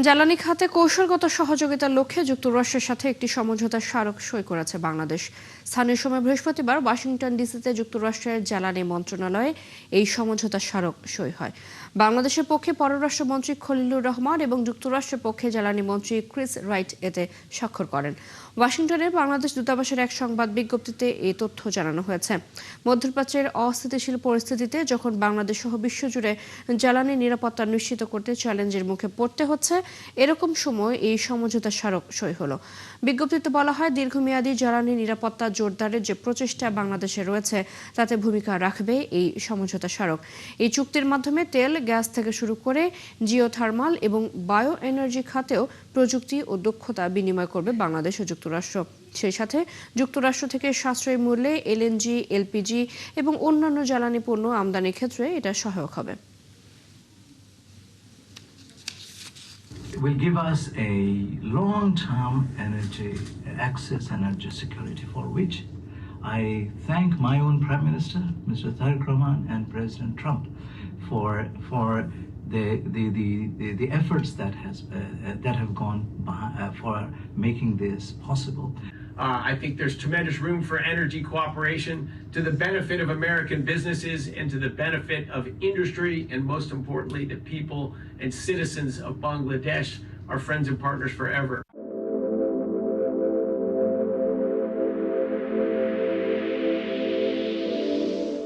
জ্বালানি খাতে কৌশলগত সহযোগিতার লক্ষ্যে যুক্তরাষ্ট্রের সাথে একটি সমঝোতা স্মারক সই করেছে বাংলাদেশ। স্থানীয় সময় বৃহস্পতিবার ওয়াশিংটন ডিসিতে যুক্তরাষ্ট্রের জ্বালানি মন্ত্রণালয়ে এই সমঝোতা স্মারক সই হয়। বাংলাদেশের পক্ষে পররাষ্ট্রমন্ত্রী খলিলুর রহমান এবং যুক্তরাষ্ট্রের পক্ষে জ্বালানি মন্ত্রী ক্রিস রাইট এতে স্বাক্ষর করেন। ওয়াশিংটনের বাংলাদেশ দূতাবাসের এক সংবাদ বিজ্ঞপ্তিতে এই তথ্য জানানো হয়েছে। মধ্যপ্রাচ্যের অস্থিতিশীল পরিস্থিতিতে যখন বাংলাদেশ সহ বিশ্বজুড়ে জ্বালানি নিরাপত্তা নিশ্চিত করতে চ্যালেঞ্জের মুখে পড়তে হচ্ছে, এরকম সময় এই সমঝোতা স্মারক সই হলো। বিজ্ঞপ্তিতে বলা হয়, দীর্ঘমেয়াদী জ্বালানি নিরাপত্তা জোরদারের যে প্রচেষ্টা বাংলাদেশে রয়েছে তাতে ভূমিকা রাখবে এই সমঝোতা স্মারক। এই চুক্তির মাধ্যমে তেল, গ্যাস থেকে শুরু করে জিওথার্মাল এবং বায়ো এনার্জি খাতেও প্রযুক্তি ও দক্ষতা বিনিময় করবে বাংলাদেশ ও যুক্তরাষ্ট্র। সেই সাথে যুক্তরাষ্ট্র থেকে সাশ্রয়ী মূল্যে এলএনজি, এলপিজি এবং অন্যান্য জ্বালানি পণ্য আমদানির ক্ষেত্রে এটা সহায়ক হবে। Will give us a long-term energy access, energy security, for which I thank my own Prime Minister, Mr. Tariq Rahman, and President Trump for the efforts that have gone for making this possible. I think there's tremendous room for energy cooperation to the benefit of American businesses and to the benefit of industry, and most importantly, the people and citizens of Bangladesh, our friends and partners forever.